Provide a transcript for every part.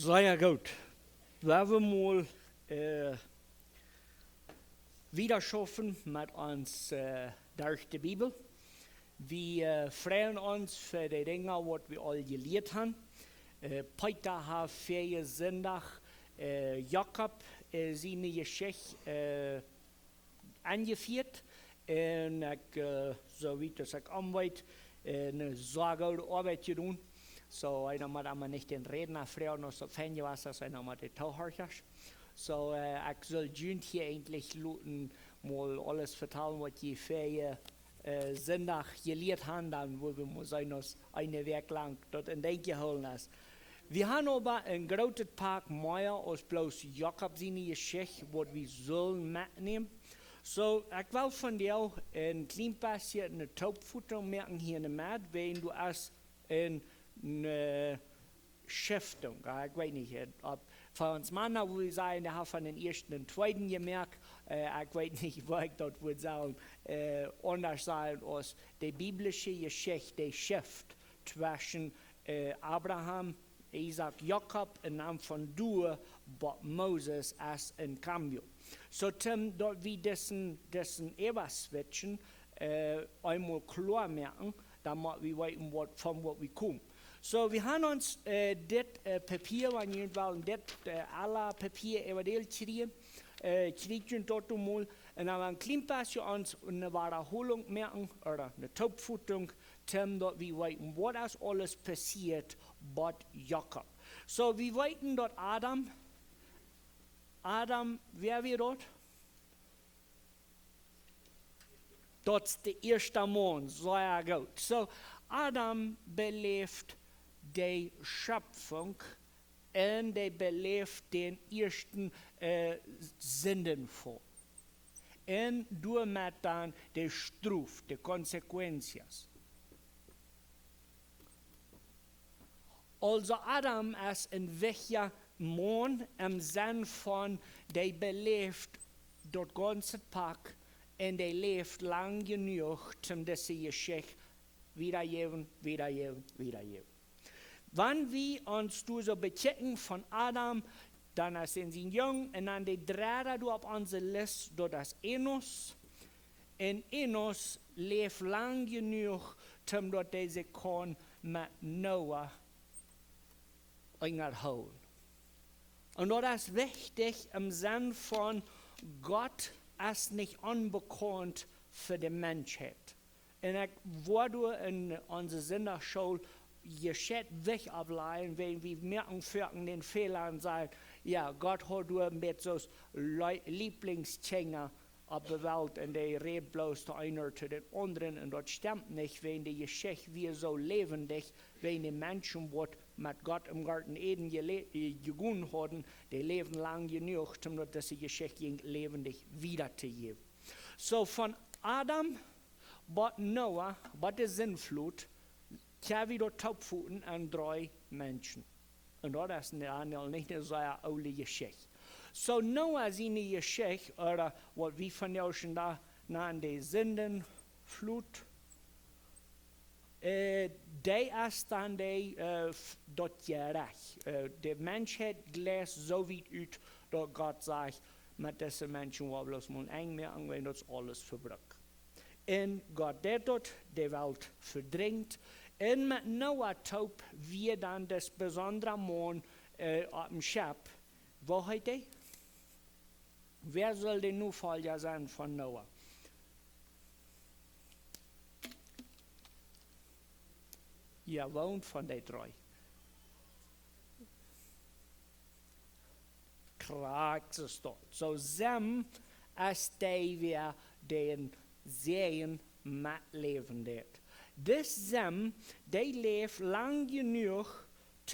Sehr gut. Wir wollen mal wieder schaffen mit uns durch die Bibel. Wir freuen uns für die Dinge, die wir alle gelernt haben. Heute haben wir Sonntag Jakob seine Geschichte angeführt. Und ich, so wie das ich anweit, eine sehr gute Arbeit getan. So, einer muss aber nicht den Redner fragen, so fan je was, einer muss die Tauchhörchers. So, ich soll hier eigentlich mal alles vertellen, was die Ferien Sonntag gelehrt haben, dann wo wir mal sein, dass eine Werk lang dort in den geholt ist. Wir haben aber ein großes Park mehr als bloß Jakob seine Geschichte, was wir sollen mitnehmen. So, ich will von dir ein klein bisschen eine Taubfutter merken hier in der Mat, wenn du als eine Schiftung, ich weiß nicht, ob für uns Männer würde ich sagen, der hat von den ersten und zweiten gemerkt, ich weiß nicht, wo ich dort würde sagen, anders sein als die biblische Geschichte, die Schrift zwischen Abraham, Isaac, Jakob und dann von Dur, Moses als ein Cambio. So, dort wie dessen Eberswitchen einmal klar merken, damit wir wissen, von wo wir kommen. So, wir haben uns das Papier, wenn wir wollen, das alle Papier überdelt kriegen dort mal, und dann ein klein bisschen uns eine Wiederholung merken, oder eine Taubfutung, dort wir wissen, was alles passiert bei Jakob. So, wir wissen dort Adam, wer wir dort? Dort ist der erste Mann, sehr gut. So, Adam belebt die Schöpfung und der belebt den ersten Sündenfall. Und damit dann die Strafe, die Konsequenzen. Also Adam ist ein welcher Mann im Sinn von, der belebt dort ganze Tag und der lebt lang genug, um diese Geschichte wiedergeben. Wenn wir uns so bechecken von Adam, dann sind sie jung und dann die dritte auf unserer Liste, das ist Enos. Und Enos lebt lang genug, um dort diese Korn mit Noah einzuholen. Und das ist wichtig im Sinn von, Gott ist nicht unbekannt für die Menschheit. Und ich wurde in unserer Sünderschule gescheit weg ableihen, wenn wir merken, für den Fehlern sagen, ja, Gott hat nur mit so Lieblingskinder auf der Welt und der redet bloß der eine zu den anderen und das stimmt nicht, wenn die Geschichte wir so lebendig, wenn die Menschen, die mit Gott im Garten Eden gegangen haben, die leben lang genug, um diese Geschichte lebendig wiederzugeben. So von Adam, bis Noah, bis der Sintflut, haben wir dort Taubpfoten an 3 Menschen. Und das ist nicht eine sehr alte Geschichte. So Noah seine Geschichte, oder was wir von der schon da nach der Sündenflut, der ist dann dort gerecht. Der Mensch hat gleich so weit ut, dass Gott sagt, mit diesen Menschen war bloß mal eng mehr an, wenn das alles verbrucht. Und Gott der dort die Welt verdrängt. Und mit Noah taub wir dann das besondere Mann auf dem Schiff. Wo hat der? Wer soll der Nachfolger sein von Noah? Ja, wohnt von den 3. Kjoakj ist dort. So, Sem ist der, den Serien mitleben wird. Das Sem, der lebt lang genug,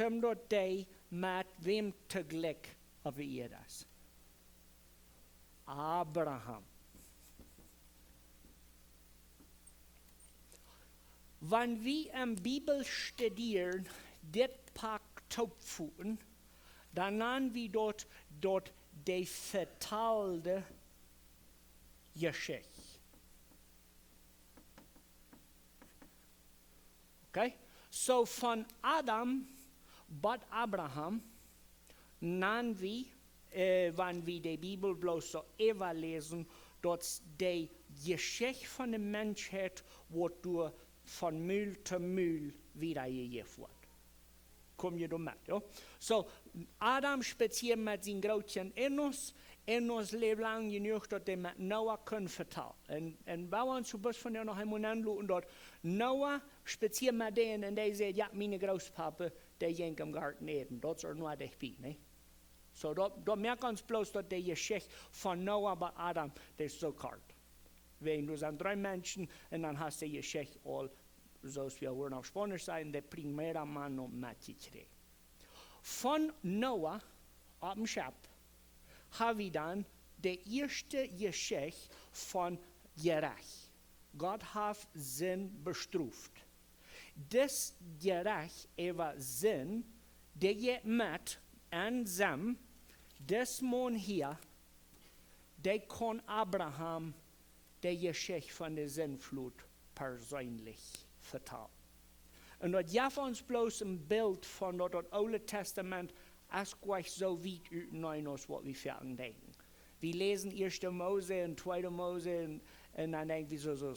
um dort die mit wem zu Glück auf ihr ist. Abraham. Wenn wir in der Bibel studieren, das Pack Taubpfoten, dann haben wir dort die verteilte Geschichte. Okay? So von Adam bis Abraham Nan wie, wenn wir die Bibel bloß so lesen, dass die Geschichte von der Menschheit wird durch von Mühl zu Mühl wiedergegeben wird. Kom je door met, ja? So, Adam speziell mit seinem Grootchen Enos lebt lang genug, dass er mit Noah können vertellen. Und wir uns ein bisschen von der noch einmal anschauen, dort Noah speziell mit denen, und der sagt, ja, meine Großpapa, der ging im Garten Eden, dort soll nur dich bei, ne? So, da merkt uns bloß, dass die Geschichte von Noah bei Adam, das ist so kalt. Wenn du sind 3 Menschen, und dann hast du die Geschichte all, zoals wir woorden auf Spanisch sagen, der primera mano mitgekriegt. Von Noah, auf dem Schiff, haben wir dann die erste Geschichte von Gerecht. Gott hat Sinn bestraft. Das Gerecht über Sinn, der geht mit an Sam, das Mann hier, der kann Abraham die Geschichte von der Sinnflut persönlich vertellen. Und das gibt uns bloß ein Bild von das Alte Testament, als gleich so weit hinein, als was wir fertig denken. Wir lesen 1. Mose und 2. Mose und dann denken wir so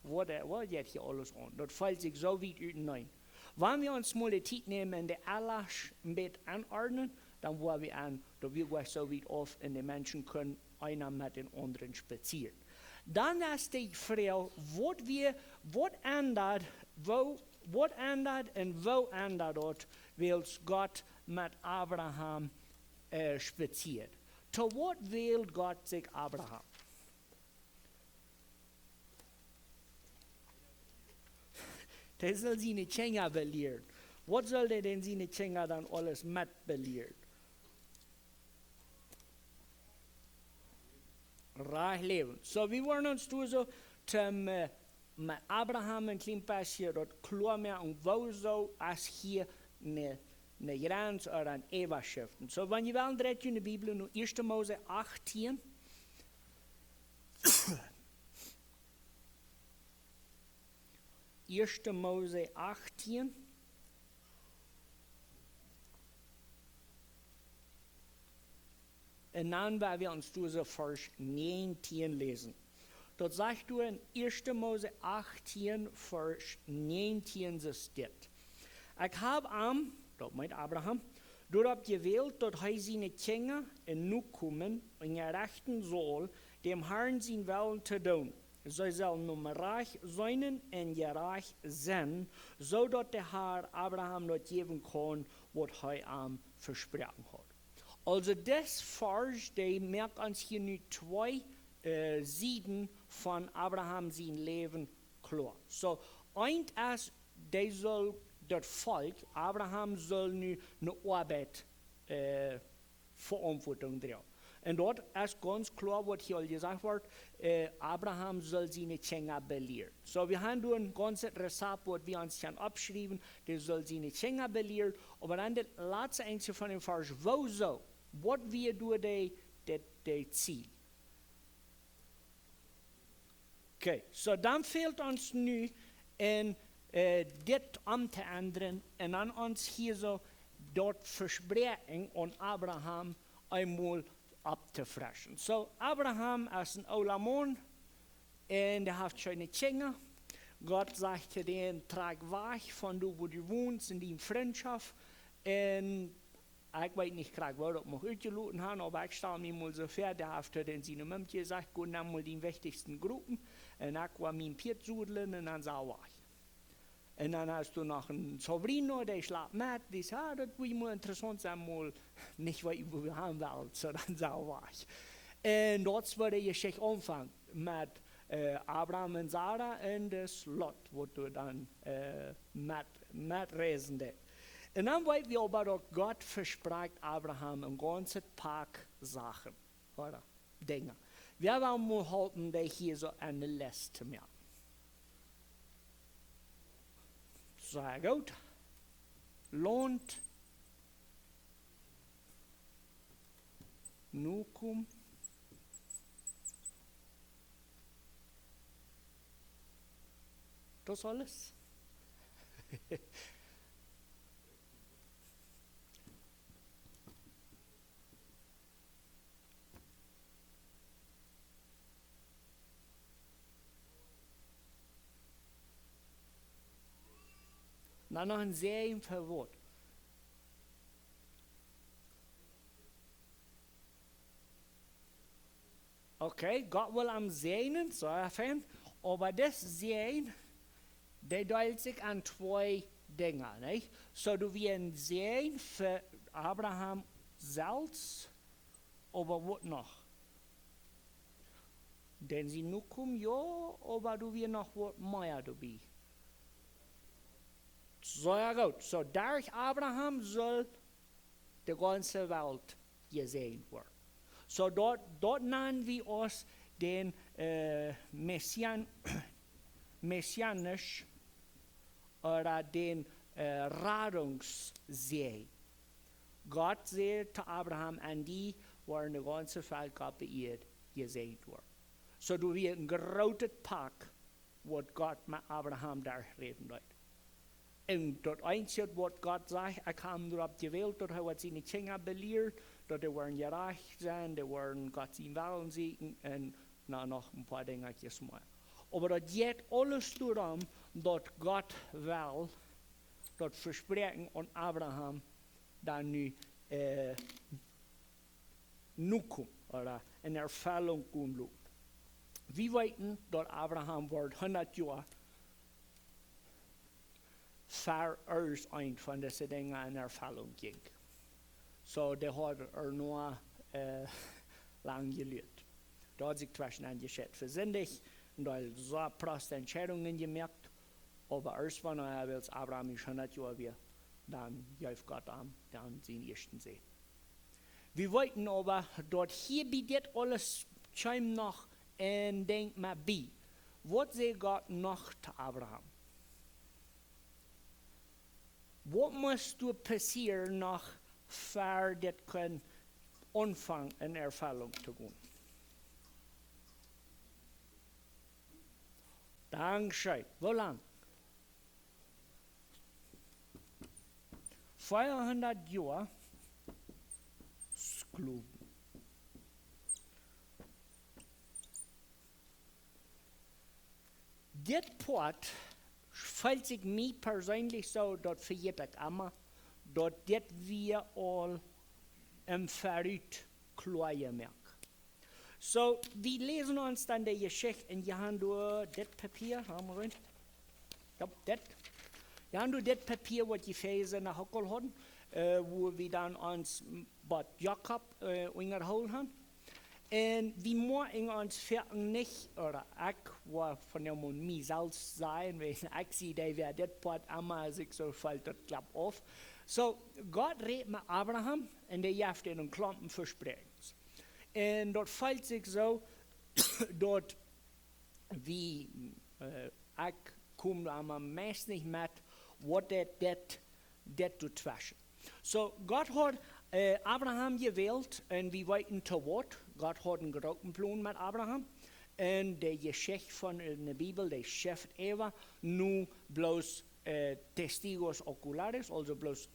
was geht hier alles an? Das fällt sich so weit hinein. Wenn wir uns mal die Zeit nehmen und die Allah ein bisschen anordnen, dann wollen wir da wir gleich so weit auf und die Menschen können einer mit den anderen spazieren. Dann ist die Frage, was ändert und wo ändert dort, weil Gott mit Abraham spaziert. Zu was wählt Gott sich Abraham? Der soll seine Kinder belehren. Was soll der denn seine Kinder dann alles mit belehren? Reich leben. So, wir wollen uns so mit Abraham ein klein bisschen dort klar machen, wo so als hier eine Grenze oder eine Eberschaft. So, wenn ihr wollen, dreht in der Bibel nur 1. Mose 18. 1. Mose 18. Und dann werden wir uns diese Vers 19 lesen. Dort sagt du in 1. Mose 18, Vers 19 steht. Ich habe dort meint Abraham, dort gewählt, dort er seine Kinder in nu kommen und gerechten soll, dem Herrn sein Willen zu tun. Sie sollen numerreich sein und gerecht sein, so dass der Herr Abraham dort geben kann, was er am versprochen hat. Also das Vers, der merkt uns hier nur 2 Seiten von Abraham sein Leben klar. So, eins ist, der soll das Volk, Abraham soll nu eine Arbeit Verantwortung tragen. Und dort ist ganz klar, was hier gesagt wird, Abraham soll seine Kinder belehren. So, wir haben ein ganzes Rezept, was wir uns schon abschreiben, der soll seine Kinder belehren, aber dann das letzte einzige von dem Vers, wo so, was wir durch die Ziel. Okay, so dann fehlt uns nu das Amt zu ändern und dann uns hier so dort Versprechen an Abraham einmal abzufrischen. So, Abraham ist ein alter Mann und er hat seine Kinder. Gott sagte den trag weg von du, wo du wohnst, in die Freundschaft. Und ich weiß nicht, wo das noch ausgeloten haben, aber ich stelle mir mal so vor, der hat in seinem Mund gesagt, geh dann mal die wichtigsten Gruppen. Und ich war mein Piet sudeln und dann sah ich. Und dann hast du noch einen Sobrino, der schläft mit, der sagt, das will mal interessant sein, mal nicht, was wir haben wollen, so dann sah ich. Und dort war die Geschichte anfangen mit Abraham und Sarah und das Lot, wo du dann mitreisen darfst. Und dann weiß wir aber, dass Gott verspricht Abraham ein ganzes Pack Sachen, oder Dinge. Wir wollen mal halten, die hier so eine Liste mehr. Sehr gut. Lohnt. Nukum. Das alles? Dan nog een zegen voor wat? Okay, Gott will am segnen, so erfährt. Aber das Segen, der teilt sich an zwei Dinge, nicht? So du wie ein Segen für Abraham selbst, aber was noch? Denn sie nur kommen, ja, aber du wie noch was mehr dabei. So ja gut, so durch Abraham soll die ganze Welt gesegnet werden. So dort nennen wir uns den messianisch oder den Radungssee. Gott sagte Abraham, an die waren die ganze Welt beirrt, gesegnet worden. So du wie ein großes Pack, was Gott mit Abraham da reden hat. Und das Einzige, was Gott sagt, ich habe nur auf die Welt, dort hat seine Kinder belehrt, dort die waren gerecht sein, die waren Gott sein Willen segnen und noch ein paar Dinge mehr. Aber das geht alles darum, dass Gott will, das Versprechen an Abraham dann nu kommt, oder in Erfüllung kommt. Wir wissen, dass Abraham wird 100 Jahre voraus ein von diesen Dingen in Erfüllung ging. So, der hat nur lang gelebt. Da hat sich zwischen angeschätzt versinnig und da hat so proste Entscheidungen gemerkt. Aber erst wenn als Abraham ist 100 Jahre wird, dann hilft Gott an, dann seinen ersten See. Wir wollten aber, dort hier bietet alles schein noch ein Denk mal bei. Was sagt Gott noch zu Abraham? Was muss du passieren noch, für das können Anfang in Erfüllung zu gehen? Dankeschön. Wo lang? 400 Jahre Sklaven. Das Port fällt sich mir persönlich so, dort verjährt ich immer, dort das wir all im Verrückt klein merken. So, wir lesen uns dann die Geschichte in Johann durch das Papier, haben wir rein? Ja, das. Johann durch das Papier, was die Verse nach Hockel hatten, wo wir dann uns bei Jakob eingeholt haben. Und wir müssen uns nicht, oder ich war von dem und mir selbst sein, wenn ich sehe, dass wir das Part einmal sich so fällt, das klappt auf. So, Gott redet mit Abraham und der jaft in einen Klumpen versprechen. Und dort fällt sich so, dort wie ich komme am meisten nicht mit, was das zu zwischen. So, Gott hat Abraham gewählt und wir wollten zu Wort. Gott hat einen großen Plan mit Abraham. Und die Geschichte von der Bibel, die schafft Eva, nur bloß Testigos oculares, also bloß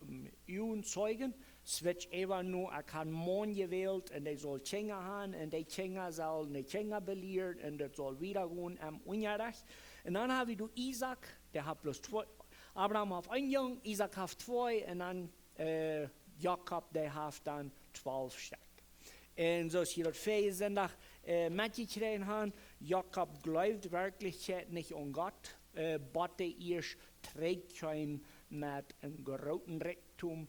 Zeugen. Es wird Eva nur ein Mann gewählt und der soll Kinder haben und die Kinder sollen die Kinder belehren und das soll wieder gehen am Unrecht. Und dann haben wir Isaac, der hat bloß zwei. Abraham hat einen Jungen, Isaac hat zwei und dann Jakob, der hat dann 12 Stück. Und so sie das Sonntag mitgekriegt haben, Jakob glaubt wirklich nicht an Gott, aber er trägt ihm mit einem großen Reichtum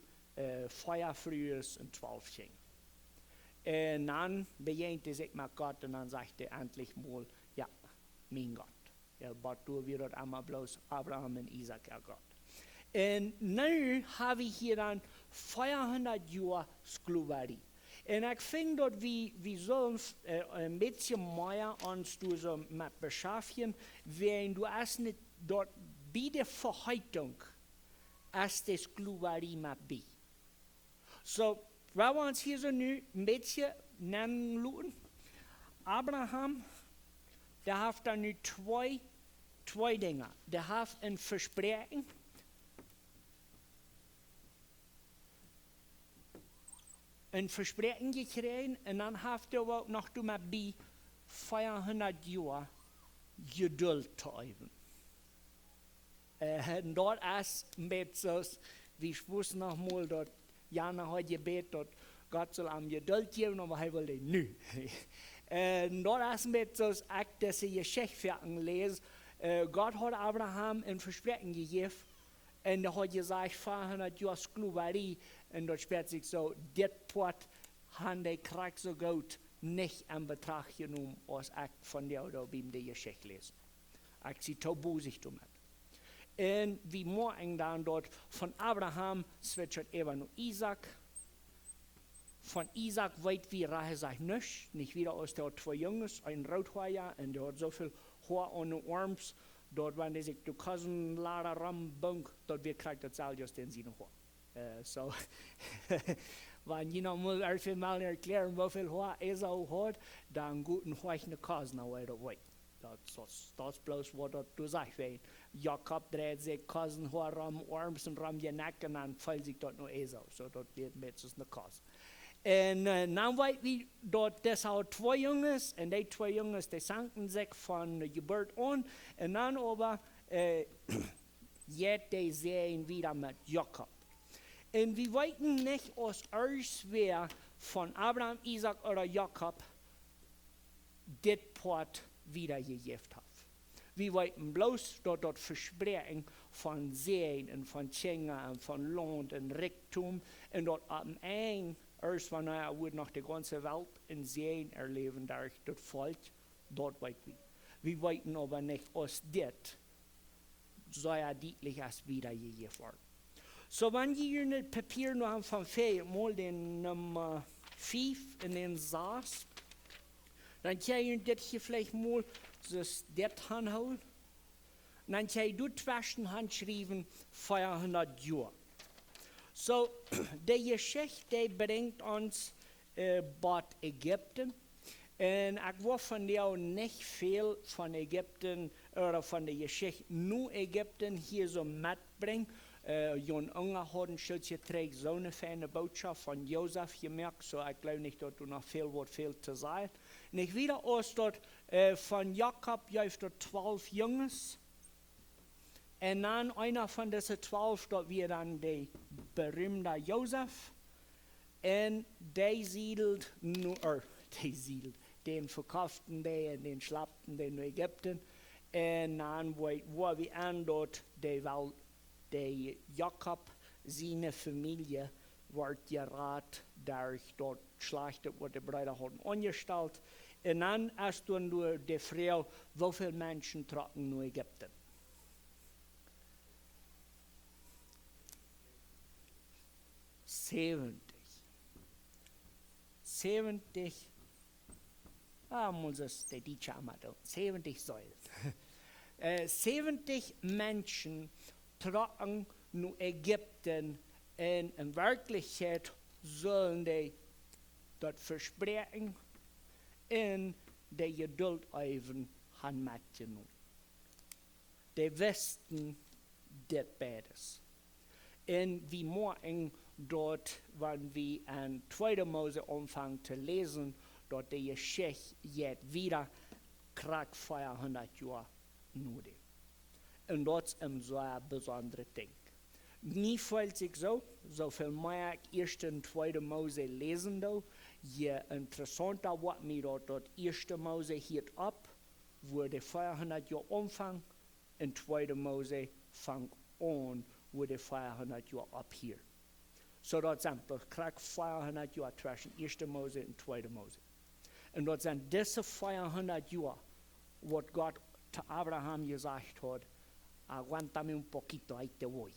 Feuerfrühes und 12 Kinder. Und dann beginnt er sich mit Gott und dann sagt er endlich mal, ja, mein Gott. Ja, aber du wirst einmal bloß Abraham und Isaac Gott. Und nun habe ich hier dann 400 Jahre Sklaverei. Und ich finde, dass wir sollen ein bisschen mehr uns so mit beschäftigen, wenn du erst nicht dort bei der Verheitung als die Sklaverei mit bei. So, wenn wir uns hier so ein bisschen nennen lassen, Abraham, der hat dann nu zwei Dinge. Der hat ein Versprechen, gekriegt und dann hat er auch noch bei 400 Jahre Geduld zu üben. En dort is met zoals, wie wist nog mal, dat Jana had gebeten, dat God zal hem geduld geven, maar hij wilde nu. En dort is met zoals ik deze Geschichten lees, God had Abraham een versprechen gegeven, en hij had gezegd, 400 jaar Sklaverei, en dat speelt zich zo, dit pot, han de krijg zo goed, nicht in Betracht genommen, als ich von der oder beim der Geschichte lese. Ich sie taubusig damit. Und wie morgen dann dort von Abraham switcht eben nur Isaac. Von Isaac weit wie Rache sagt nicht wieder aus der 2 Jungs, ein Rothaar, und der hat so viel Haar an den Arms, dort wenn die sich die Cousin Lara Rambunk, dort wird kriegt das Saljas den sie noch. So, wenn jemand mal einfach mal erklären, wie viel Haar Esau hat, dann guten Heuchner Cousin weiter weit. Das bloß, was du sagst, weil Jakob dreht sich Cousin Haar am Arms und am Nacken, dann fällt sich dort nur Esau, so dort wird mit so eine Cousin. En dan weet we dat das auch 2 Jungs, und die 2 Jungs, die sanken sich von Geburt an, und dann aber jetzt die sehen wieder mit Jakob. Und wir wissen nicht, aus wer von Abraham, Isaac oder Jakob das Port wiedergegeben hat. Wir wissen bloß, dass das Versprechen von Sehen und von Tjänga und von Land und Reichtum und dort am Ende erst wenn wird noch die ganze Welt in Sehen erleben, durch das Volk, dort weit wir. Wir wissen aber nicht, aus das so ja deutlich als wiedergegeben wird. So, wenn ihr in das Papier noch haben von Fee, mal den Nummer 5 in den Saß, dann kann ihr das hier vielleicht mal das anholen. Dann kann ihr dort zwischen handschreiben 400 Jahre. So, die Geschichte bringt uns Bad Ägypten. Und ich will von der nicht viel von Ägypten oder von der Geschichte nur Ägypten hier so mitbringen. Jon Unger hat schon geträgt so eine feine Botschaft von Josef gemerkt, so ich glaube nicht, dass du noch viel zu sagen. Nicht wieder aus dort von Jakob gibt es 12 Jungs. Und dann einer von diesen 12, dort wird dann der berühmte Josef. Und der siedelt den verkauften den schlappten den in Ägypten. Und dann wo wir an dort, der Jakob, seine Familie, wird gerat, durch dort schlachtet, was die Brüder haben angestellt. Und dann hast du nur die Frau, wie viele Menschen tragen nur Ägypten? 70. Muss es der Deutsche einmal tun. 70 Säulen. 70 Menschen tragen nur Ägypten und in Wirklichkeit sollen die dort versprechen und die Geduld üben haben mitgenommen. Die wussten das beides. Und wie morgen dort, wenn wir an 2. Mose anfangen zu lesen, dort die Geschichte jetzt wieder kriegt 400 Jahre nur. Und das ist so ein besonderes Ding. Nie fühlt sich so viel mehr 1. und 2. Mose lesen da, je interessanter wird mir dort 1. Mose hielt ab, wo die 400 Jahre anfangen, und 2. Mose fängt an, wo die 400 Jahre ab hier. So das sind krieg 400 Jahre zwischen 1. Mose und 2. Mose. Und das sind diese 400 Jahre, was Gott zu Abraham gesagt hat, aguantame un poquito, ahí te voy.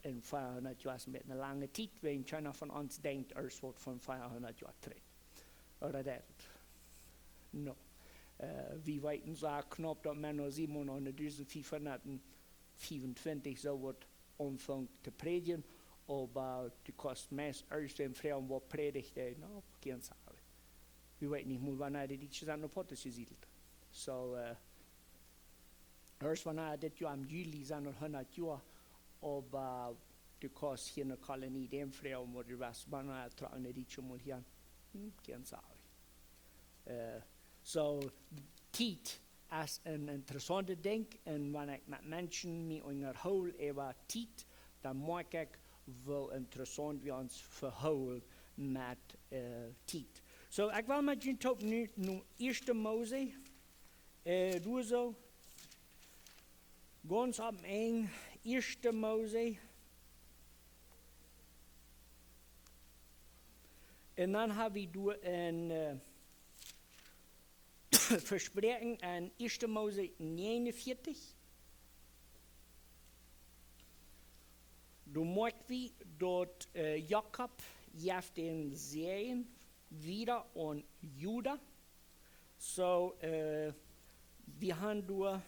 Und 400 Jahre ist mit einer langen Zeit, wenn keiner von uns denkt, es wird von 400 Jahren treten. Oder das? No. Wir weiten so knapp, dass man noch 7.525 so wird anfangen zu predigen, aber die kostet meist erst den Frauen, wo predigt, no, kein Sache. Wir weiten nicht mal, wann die Deutschen sind noch Pottes gesiedelt. So, erst wenn das Jahr im Juli sind noch 100 Jahre, aber die kostet hier eine Kolonie, den Frauen, wo die was, wann tragen die Deutschen mal hier, kein Sache. So, Tiet als een interessante ding. En wanneer ik met mensen me onderhoud over tijd, dan maak ik wel interessant wie ons verhouden met tijd. So, ik wil met je top nu 1 Mose. Doe zo. Ganz op een 1 Mose. En dan hebben we een verspreken in 1 Mose 49. Dan merken we dat Jakob heeft den Seen wieder an Juda. So, wir haben durch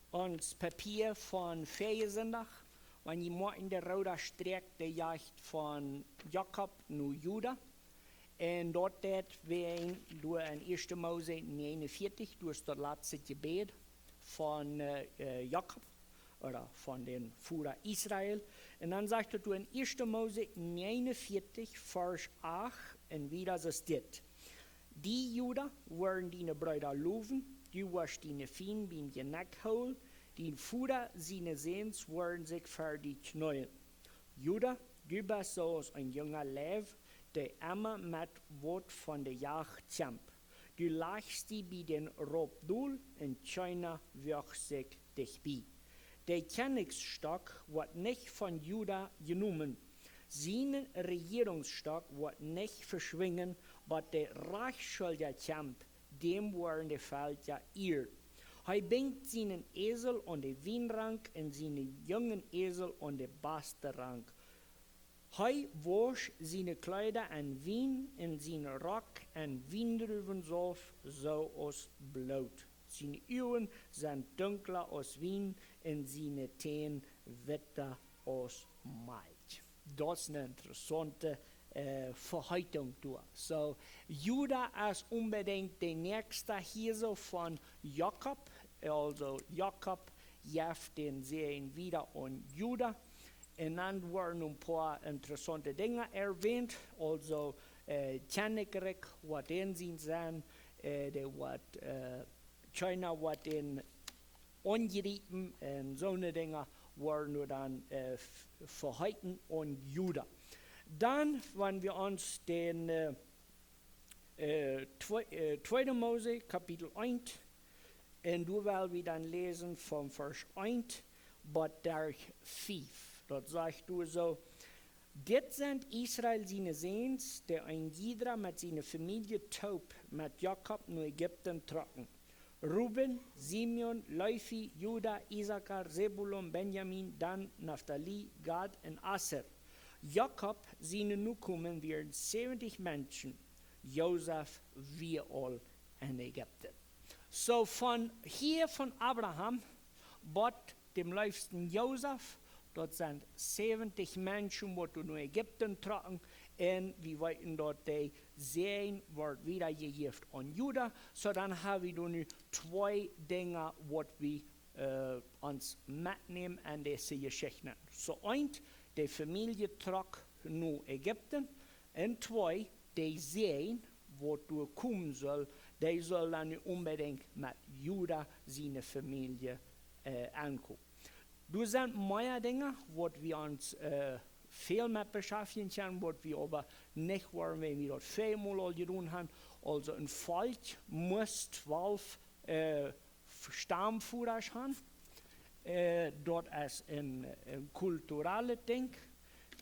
ons Papier von Feriensondag, wanneer je morgen de rode streek de jacht van Jakob naar Juda. En dat deed we door in 1 Mose 49, door het laatste gebed van Jakob, oder von den Führer Israel. En dan zegt het in 1 Mose 49, vers 8, en wieder so steht. Die Juda waren die Brüder loven, die was die Fien bin je nek hol, die Führer seine Sehns waren sich für die Knäuel. Juda, du bist so als ein junger Lev, der immer mit Wort von der Jagd kämpft. Du lachst die bei den Robdul, in China wirkt sich dich bei. Der Königsstock wird nicht von Juda genommen. Sein Regierungsstock wird nicht verschwingen, aber der Reichsschulter kämpft, dem waren die Felder ihr. Er bringt seinen Esel an den Weinrank und seinen jungen Esel an den Basterrank. Er wascht seine Kleider an Wein und seinen Rock an Weindrübensaft so aus Blut. Seine Augen sind dunkler als Wein und seine Teen witter als Malz. Das ist eine interessante Verheitung. So, Juda ist unbedingt der nächste hier so von Jakob. Also Jakob jaft den Sehen wieder an Juda. Und dann wurden ein paar interessante Dinge erwähnt. Also Kjoakj, was den sind, der wird China wird den angerieben und so eine Dinge wurden nur dann verhalten an Juda. Dann, wenn wir uns den 2. Mose, Kapitel 1, und du willst wir dann lesen vom Vers 1 bis Derch 5. Dort sagst du so, dit sind Israel seine Sehns, der ein jeder mit seiner Familie taub mit Jakob nach Ägypten trocken. Ruben, Simeon, Levi, Juda, Isakar, Zebulon, Benjamin, Dan, Naphtali, Gad und Aser. Jakob, seine Nachkommen waren 70 Menschen. Josef, wir all in Ägypten. So von hier von Abraham, bis dem leifsten Josef, dort sind 70 Menschen, die in Ägypten tragen. Und wir wollten dort die sehen, wird wieder gegeben an Juda. So dann haben wir nun 2 Dinge, die wir uns mitnehmen an diese Geschichten. So eins, die Familie trug nach Ägypten. Und 2, die sehen, wo du kommen soll, die soll dann unbedingt mit Juda seine Familie ankommen. Du sind mehr Dinge, die wir uns viel mit beschäftigen können, was wir aber nicht wollen, wenn wir das vielmal getan haben. Also ein Volk muss 12 Stammführer haben. Dort ist ein kulturelles Ding.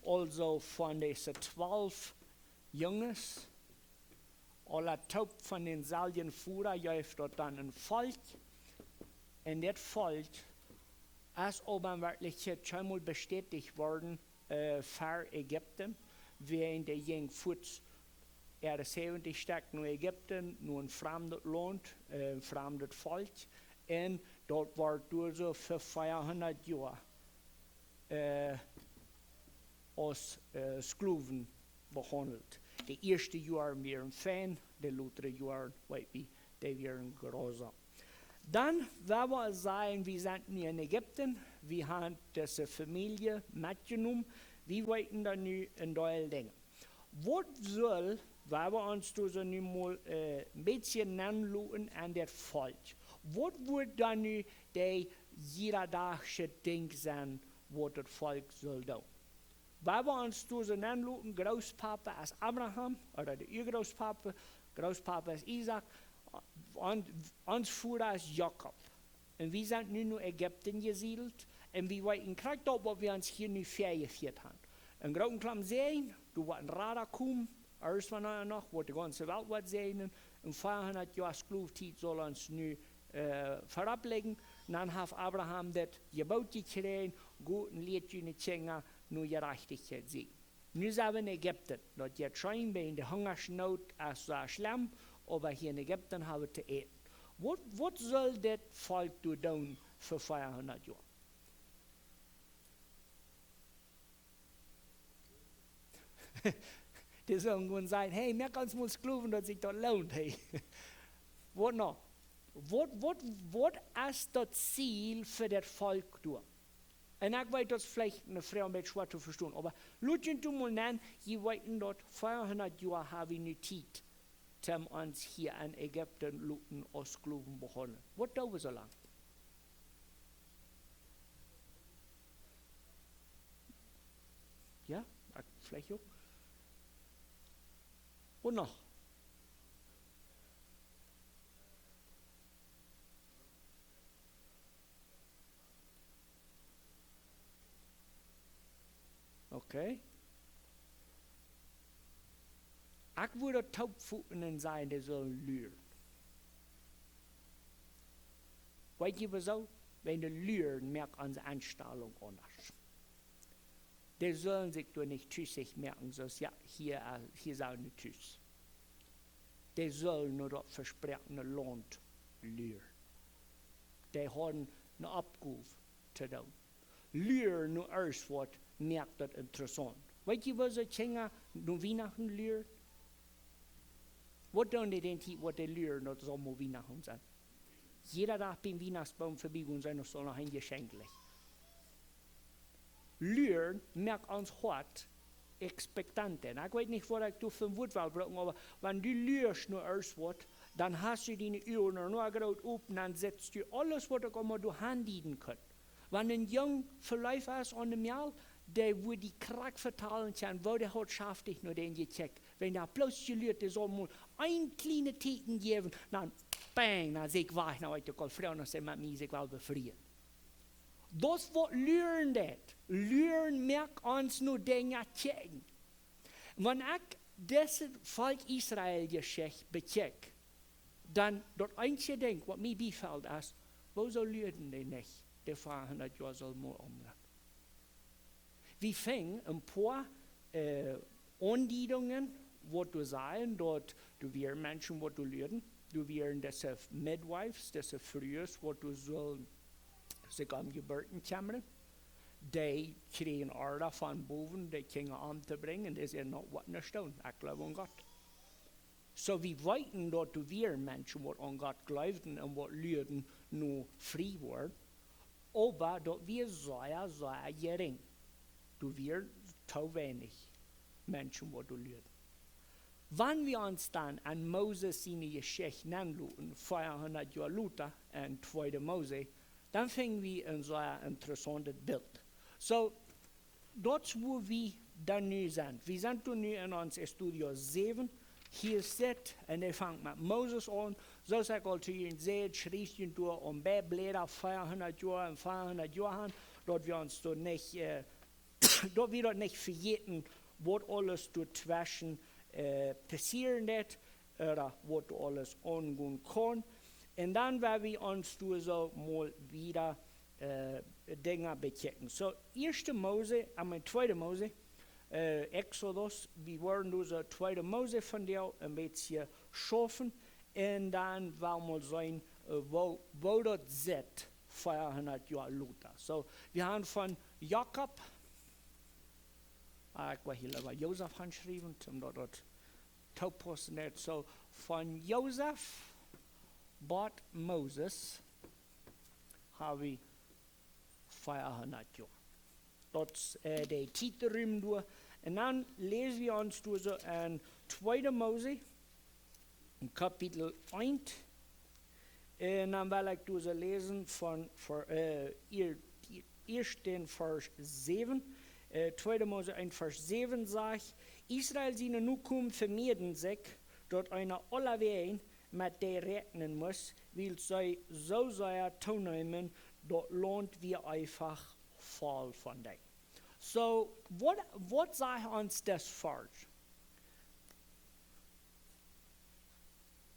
Also von diesen 12 Jungs, aller Top von den selben Führern, gibt dort dann ein Volk. Und das Volk ist aber in Wirklichkeit schon mal bestätigt worden für Ägypten, während der jungen Fuß 70 steckt nach Ägypten, nur ein fremdes Land, ein fremdes Volk. Und dort war durch so für 400 Jahre als Sklaven behandelt. Die ersten Jahre waren fein, die letzten Jahre, die waren grausam. Dann werden wir sagen, wir sind in Ägypten, wir haben diese Familie mitgenommen, wir wollten dann nu ein Teil Dinge. Was soll waar we ons dus nu mal een beetje nanloten aan het volk. Wat wordt dan nu de iederdagse ding zijn wat het volk zal doen? Waar we ons dus nanloten, groospapa als Abraham, of de urgroospapa, groospapa als Isaac, ons voeder als Jacob. En we zijn nu in Egypten gesiedeld, en we weten krijgt op wat we ons hier nu vergevierd hebben. Een grote klam zijn, du wordt een radar komen, alles van nog, wat de ganze Welt wordt zijn, en 400 jaar Sklaventijd zal ons nu verableggen. Dan heeft Abraham dat gebouwd gekregen, goed en leert je niet zingen, nu gerechtigheid zien. Nu zijn we in Egypten, dat je schijnt bij de hongersnood als zo schlimm, maar hier in Egypten hebben we te eten. Wat zal dat volk doen voor 400 jaar? Die zullen gewoon zeggen, hey, mir kannst mal geloven dat sich das lohnt. Hey. Wat nog? Wat is dat Ziel für das Volk door? En ik weet dat vielleicht eine Frau ein bisschen schwer zu verstehen, aber Lutschen du mal nennen, je weten dat 400 jaar hebben we nu tijd, om ons hier in Egypten luten als geloven begonnen. Wat doen we zo lang? Ja, vielleicht ook. Wat nog? Okay. Ik würde taubvoeten zijn die zullen luren. Weet je wieso? Wenn de luren merkt onze aanstelling anders. Die sollen sich doch nicht tschüssig merken, so ja, hier sind wir tschüss. Die sollen nur das versprochene Land luren. Die haben eine Abgabe zu tun. Luren nur erst was merkt das interessant. Weet je was het Kinder nur Weihnachten luren? Was tun die denn, was die luren, dat es allemaal Weihnachten zijn? Jeder Tag beim Weihnachtsbaum vorbei und sein, das soll noch ein Geschenk liegen. Luren merkt ons hart expectant. En ik weet niet wat ik doe voor woord wil gebruiken, maar wenn du lurst nur erst wat, dan hast du deine Ohren nur groot open en setzt du alles wat ik allemaal door handdienen kan. Wenn een jong verlijf is aan de maal, der wordt die kracht vertalen zijn, wo der hat schafft dich nur den gecheckt. Wenn der bloß gelürt, der soll mal ein kleine Teken geben, dann bang, dann sag ich, wach, nou, ich kann Frau noch sagen, mit mir, ich will befrieren. Das wat luren dat. Luren merkt ons nu dingen checken. Wanneer ik deze volk Israël geschicht bekijk, dan dat einzige ding wat mij bevalt is, wo zou luren die niet? De 400 jaar zal maar omgaan. We vingen een paar aandiedingen, wat du sagen, dat du weer mensen wat du luren, du weer deze midwives, deze vrouwen, wat du zullen zich aan geboorten komen. Die kregen orde van boven, die gingen aan te brengen, die zijn nog wat naar staan. Ik geloof aan God. So we weten dat er weer mensen wat aan God geloofden en wat leerden nu vrij worden, maar dat we zeer gering. Er weer te weinig mensen wat leerden. Wanneer we ons dan aan Moses zijn Geschichte aanloten, 400 jaar later, en 2 Mose, dan vingen we een zeer interessant beeld. So, dat is waar we dan nu zijn. We zijn toen nu in ons studio 7. Hier zit, en hij vangt met Mozes aan. Zoals ik al te je zei, schreef je door om bij bläder 400 jaar en 400 jaar, dat we ons toch niet, dat we dat niet vergeten, wat alles dazwischen passieren wird, oder wat alles aangaan kan. En dan werden we ons door zo mal wieder Dinge bekijken. So, 1. Mose, en 2. Mose, Exodus, we worden dus 2. Mose van jou een beetje schaffen. En dan wil we zien wo dat zit 400 jaar later. So, we hebben van Jacob, ik wil hier liever Jozef handschrijven, omdat dat toepassen is. So, van Jozef bought Moses hebben we 400 jaar. Dat is de titelruim door. En dan lesen wir uns durch so in 2. Mose, in Kapitel 1. En dan wil ik dus lezen van eerst in vers 7. 2. Mose 1, vers 7 sagt, Israel seine Nukum vermehrden sich, dort einer allerwein mit der rechnen muss, weil sie so sehr toenemen, dort lohnt wir einfach voll von dem. So, what sagt uns das falsch?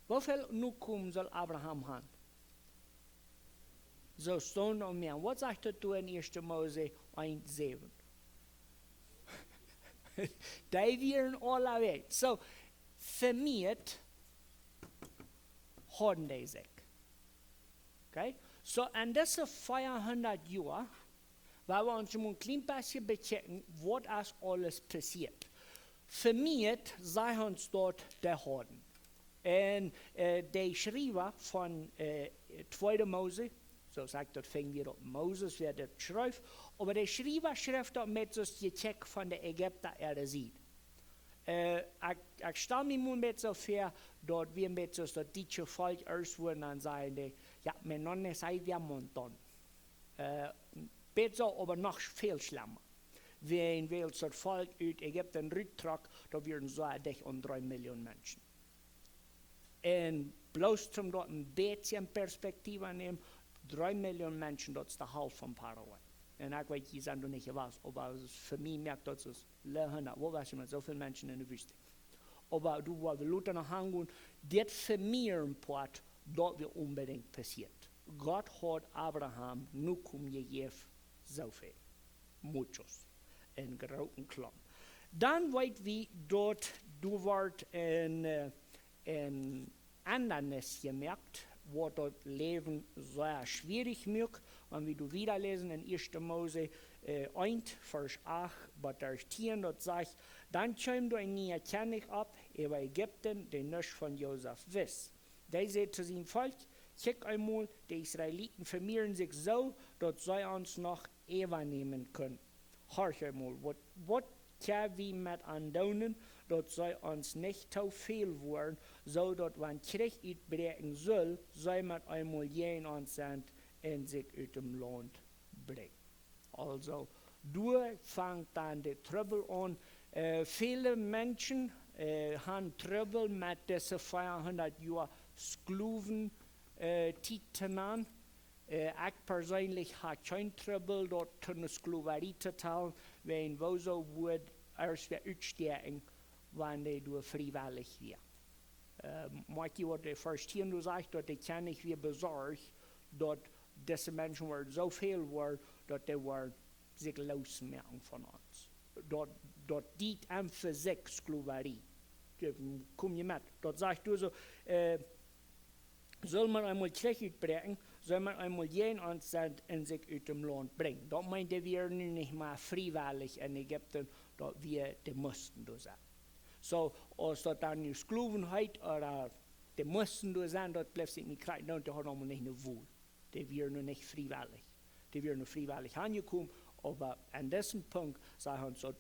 Wie viel Nukum soll Abraham haben? So Stunden und mehr. Was sagt er in 1. Mose 1,7? Die wären alle weg. So, vermehrt haben die sich. Okay? So, in diesen 400 Jahren, weil wir uns ein klein bisschen bechecken, was ist alles passiert. Vermehrt sei uns dort der Horden. Und die Schreiber von 2. Mose, so sagt das, fängt wir auf Moses, wer das schreibt, aber der Schreiber schreibt dort mit so die Check von der Ägypter sieht. Ich stelle mir mal mit so vor, dort wir mit so das deutsche Volk auswurden, dann sagen die, ja, wir non sei wir montan. Besser, aber noch viel schlimmer. Wenn wir das Volk aus Ägypten rücktragen, da wären so 3 Millionen Menschen. Und bloß zum dort ein bisschen Perspektive nehmen, 3 Millionen Menschen, das ist der Halb von Paraguay. Und ich weiß, die sind nicht was, aber für mich merkt das, dass wo weiß ich mit so vielen Menschen in der Wüste. Aber du, wo wir Luther noch hängen, das vermehren Part, dort wird unbedingt passiert. Gott hat Abraham Nukum gegeben, so viel. Muchos. In großen Klamm. Dann weit wie dort, du wart in Andernes gemerkt, wo dort Leben sehr schwierig macht. Und wie du wieder lesen in 1. Mose 1, Vers 8, bei der 10, dort sagt, dann kommt ein nie König ab, über Ägypten, den nicht von Josef wiss. Der sagt zu seinem Volk, check einmal, die Israeliten vermehren sich so, dass sie uns noch übernehmen können. Horch einmal, was können wir mit andaunen, dass sie uns nicht zu viel werden, so dass wenn Krieg uitbreken soll, sie mit einmal jen uns sind und sich aus dem Land bringen. Also, du fängt dann der Trouble an. Viele Menschen haben Trouble mit diesen 400 Jahren Sklaven Titeln an. Ich persönlich habe kein Trouble, dort eine Sklaverei zu teilen, wenn wo so wird, erst wir aussteigen, wenn die du freiwillig wären. Manche, was der Verstehen, du sagst, dass die kann nicht wie besorgt, dass diese Menschen so viel waren, dass die sich losmerken von uns. Dort die einfach sich Sklaverei. Komm je mit. Dort sagst du so, soll man einmal Krieg uitbreken, soll man einmal jen uns in sich aus dem Land bringen. Dort meinte wir nun nicht mehr freiwillig in Ägypten, dort wir die mussten da sein. So, als dort dann die Sklavenheit oder die mussten da sein, dort bleibt sich nicht kriegen, und die haben auch nicht eine Wohl. Die wären nur nicht freiwillig. Die wären nur freiwillig angekommen, aber an diesem Punkt sagen sie,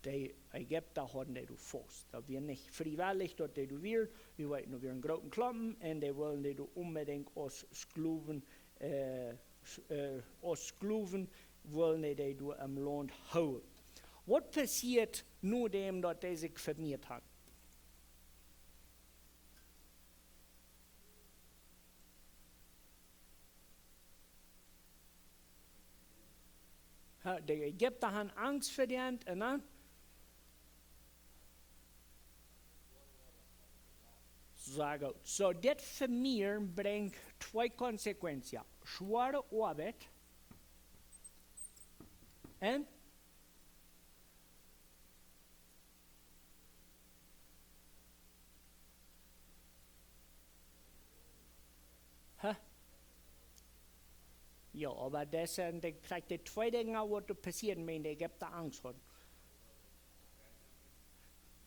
die Ägypter haben die fast. Da wir nicht freiwillig dort die wir wollten nur einen großen Klappen und die wollen die unbedingt als Sklaven wollen die im Land holen. Was passiert nur dem, dass die sich vermehrt haben? Die Ägypter haben Angst vor denen, und dann sagen, so das Vermehren bringt 2 Konsequenzen. Schwere Arbeit und ja, aber das sind die 2 Dinge, was passieren, wenn die Ägypter Angst haben.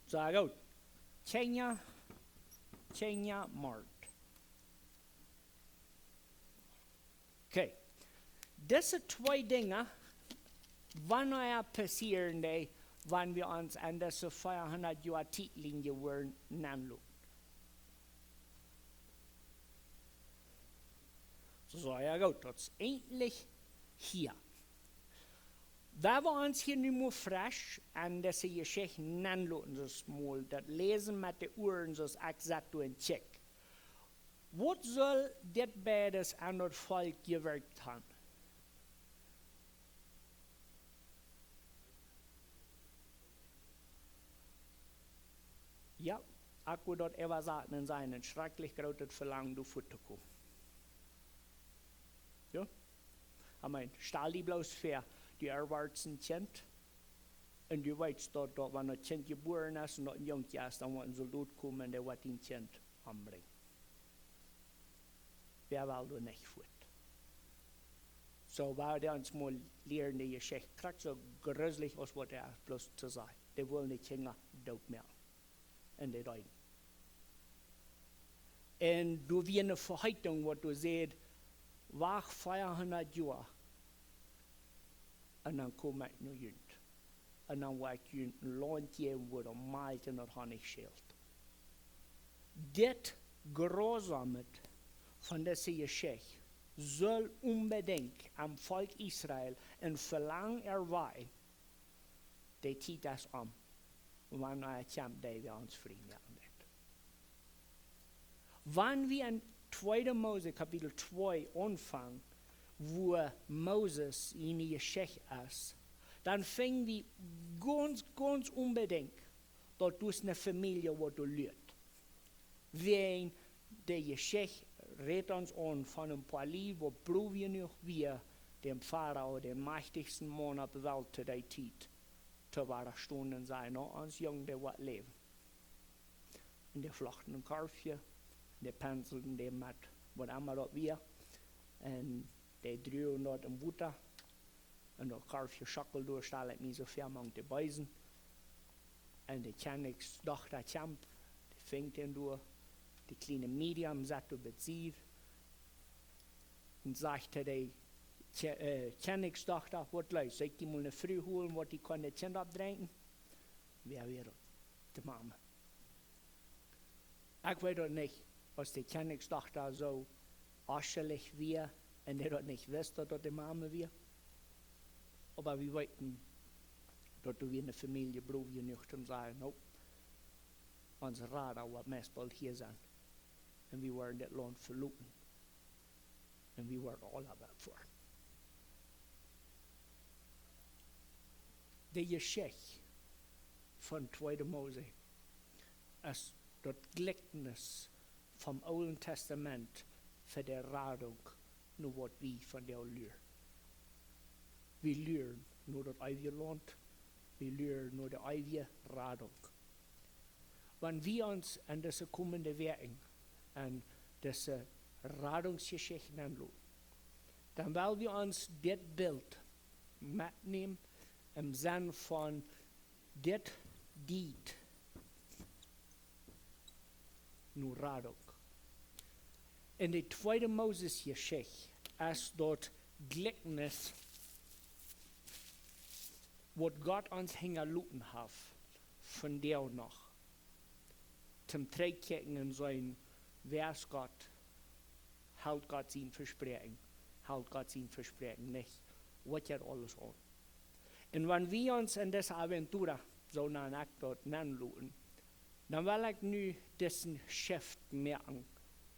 So gut, Kenya Markt. Okay, diese 2 Dinge, wann passieren die, wenn wir uns an diese 400 Jahre Zeitlinie wollen nennen. So, ja gut, das ist endlich hier. Wenn wir uns hier nicht mehr frisch an diese Geschichte nennen lassen, das lesen mit den Ohren, so ist exakt ein Check. Was soll das beides an das Volk gewirkt haben? Ja, ich würde dort ever sagen, in seinen schrecklich großes Verlangen, du Futter kommen. Ja? Ich meine, stell die bloß für die erwachsenen Kind. Und du weißt dort, wenn ein Kind geboren ist und ein Junge ist, dann wird ein Soldat kommen, der wird ein Kind anbringen. Wer will da nicht fort? So, weil der uns mal lernen, die Geschichte kriegt, so gruselig aus, was er bloß zu sagen. Die wollen die Kinder dort mehr. Und die Leute. Und du wie eine Verheitung, wo du siehst, wach 400 Jahre. Und dann komme ich noch jüngst. Und dann war ich jüngst ein Land geben, wo der Malte noch nicht schält. Das Grausame von dieser Geschichte soll unbedingt am Volk Israel ein Verlangen erwecken, der zieht das an. Und wenn er kommt, der wir uns Frieden machen. Wenn wir in 2. Mose Kapitel 2 anfangen, wo Moses in die Geschichte ist, dann fängt wir ganz unbedingt, dort ist eine Familie, wo du lebst. Wenn die Geschichte redet uns an von einem paar Lied, wo probieren wir dem Pharao, den mächtigsten Mann auf der Welt zu der Zeit, zu wahrer Stunden sein, noch uns Jungen, der wird leben. Und die flachten ein Karfchen, die penseln dem mit, was immer dort wir, und die drehen dort im Butter, und das Karfchen schackelt durch, stellt mich so viel an die Beisen, und die Königstochter kämpft, die fängt ihn durch, die kleine Medium sagt über sie, und sagt die Königstochter, was leist, soll ich die mal eine Früh holen, wo die kann das Kind abdrängen? Wer wäre das? Die Mama. Ich weiß doch nicht, was die Königstochter so aschelig wäre, und die dort nicht wüsste, dass die Mama wäre. Aber wir wollten, dass wir eine Familie brauchen, wir nicht und sagen, no, unser Radar wird meist bald hier sein. Und wir werden das Land verloren. Und wir werden alle davor. Die Geschichte von 2. Mose ist das Gleichnis vom Alten Testament für die Radung, nur was wir von der lernen. Wir lernen nur das ewige Land, wir lernen nur die ewige Radung. Wenn wir uns an diese kommende Werken, an diese Radungsgeschichten anschauen, dann wollen wir uns das Bild mitnehmen im Sinne von das dient nur Radung. In der 2. Moses-Geschichte ist dort Gleichnis, was Gott uns hingerluten hat, von der noch. Zum Trägkecken in sein, wer ist Gott? Hält Gott sein Versprechen? Hält Gott sein Versprechen nicht? Was geht alles an? Und wenn wir uns in dieser Aventur so nach dort nennen, dann will ich nu diesen Shift merken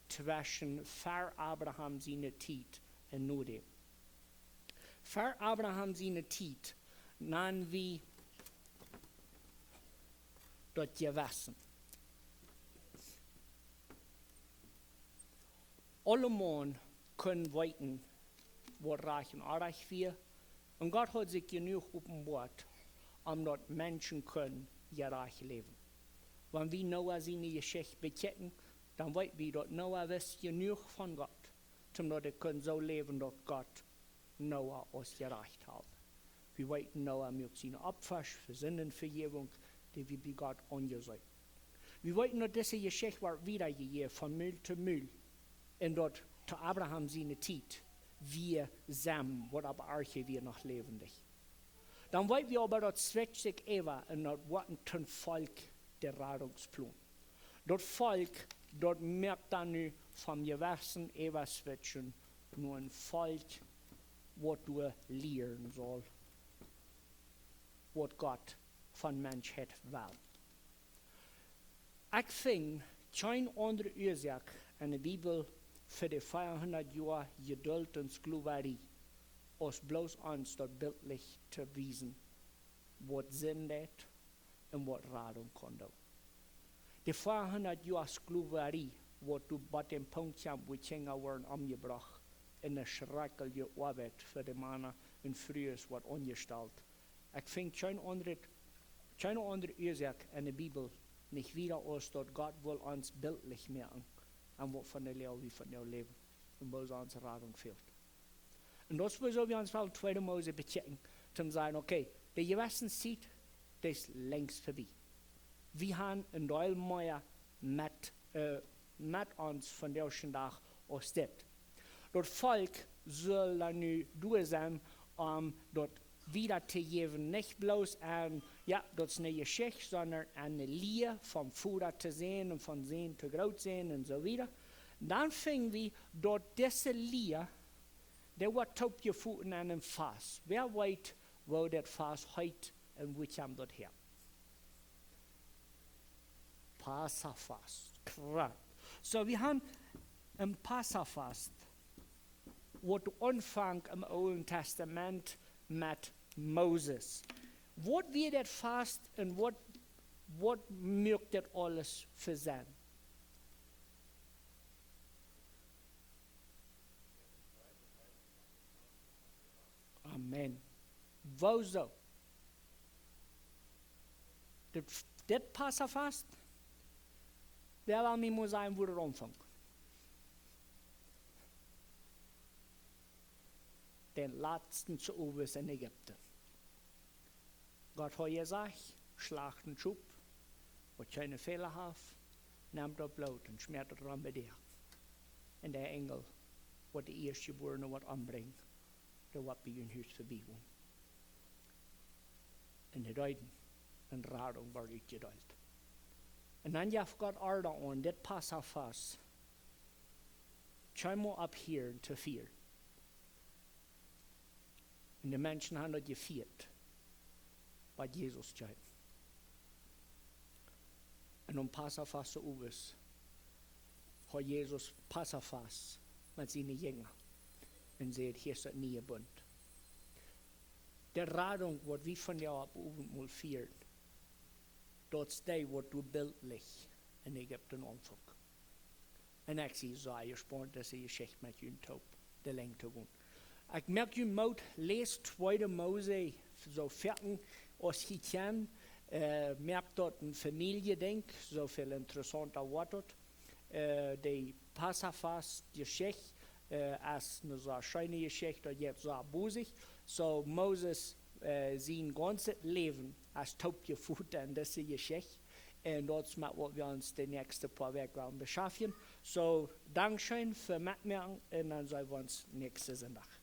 zwischen vor Abraham seine Zeit und nur dem. Vor Abraham seine Zeit nennen wir dort gewesen. Alle Menschen können weiten, wo reich und arg wir. Und Gott hat sich genug offenbart, dort Menschen können reich leben. Wenn wir Noah seine Geschichte bekennen, dann weiten wir, dass Noah wisst genug von Gott, damit er können so leben, dass Gott Noah ausgereicht hat. Wir weiten Noah mit seiner Abwasch für Sündenvergebung, die wir bei Gott angesagt. Wir weiten, dass diese Geschichte wird wiedergegeben von Müll zu Müll. Und dort zu Abraham seine Zeit, wir Samen, was aber Arche wir noch lebendig. Dan weet we aber, dat switcht zich even en dat wordt een volk der Radungsplan. Dat volk, dat merkt dan nu van je wersen even switchen, nur een volk, wat du leren zal, wat God van mens het wel. Ik vind geen andere oorzaak in de Bibel voor de 400 jaar geduld en slaverie, als bloos ons dat bildlich te wijzen, wat zin deed en wat radung kon doen. De 400 jaar slaverie, wat du bij dem punt kwam, wo Kinder worden omgebracht, in de schreckelijke arbeid voor de mannen en vrouwen wordt ongesteld. Ik vind geen andere oorzaak in de Bibel nicht wieder als dat Gott will uns bildlich merken an wat van de leeuw wie van jouw leven en wo onze radung fehlt. En dat is zo we ons wel tweede Mose bechecken, te zeggen, oké, de gewissen ziet, dat is längst voorbij. We gaan een deel meer met ons van deze dag als dit. Dat volk zal dan nu door zijn om dat wieder te geven, nicht bloß an, ja, dat is een geschichte, sondern an een leer van voeder te zijn en van zijn te groot zijn en zo wieder. Dan vingen we dat deze leer, der wordt op je voeten aan een vast. Wer weet waar dat vast heet en hoe kwam dat her? Passafast, kracht. So, we hebben een Passafast, wat aanvangt im Oude Testament met Moses. Wat wird dat vast en wat mögt dat alles für sein? Amen. Wo zo? Dit passa vast? Wer wil mij maar zijn hoe het omvangt? Den laatsten zu Uwes in Ägypten. Gott hat gesagt, schlagt einen Schub, wat keine Fehler hat, nehmt das Blut und schmiert es dran bei dir. Und der Engel, wat de Eerstgeborene wat anbrengt, der wat bij hun huis voorbij gaan. En de duiden, een radung wordt uitgedeeld. En dan gaf God orde aan, dit past af vast. Schau mal ab hier te vier. En de mensen hebben dat gevierd, wat Jezus zei. En om Passafast te Uwes, hat Jezus Passafast met zijn jünger. En zei, hier is het nieuwe bund. De radung, wat we van jou op Uwes vieren, dat is die wat du bildlich in Ägypten omvangt. En ik zie zo gespannen, dat ze geschicht met je top, de lengte woont. Ik merk je moet lees 2 Mose zo verken als je kan. Merkt dat een familie denkt, zoveel interessanter wordt het. De Passafast geschicht, als een zo schöne geschicht, dat je zo boezig. So Moses zijn ganzes leven als topgevoed en deze geschicht. En dat is met wat we ons de nächste paar Wegen beschaffen. So, Dankeschön für Mitmachen und dann sehen wir uns nächste Sonntag.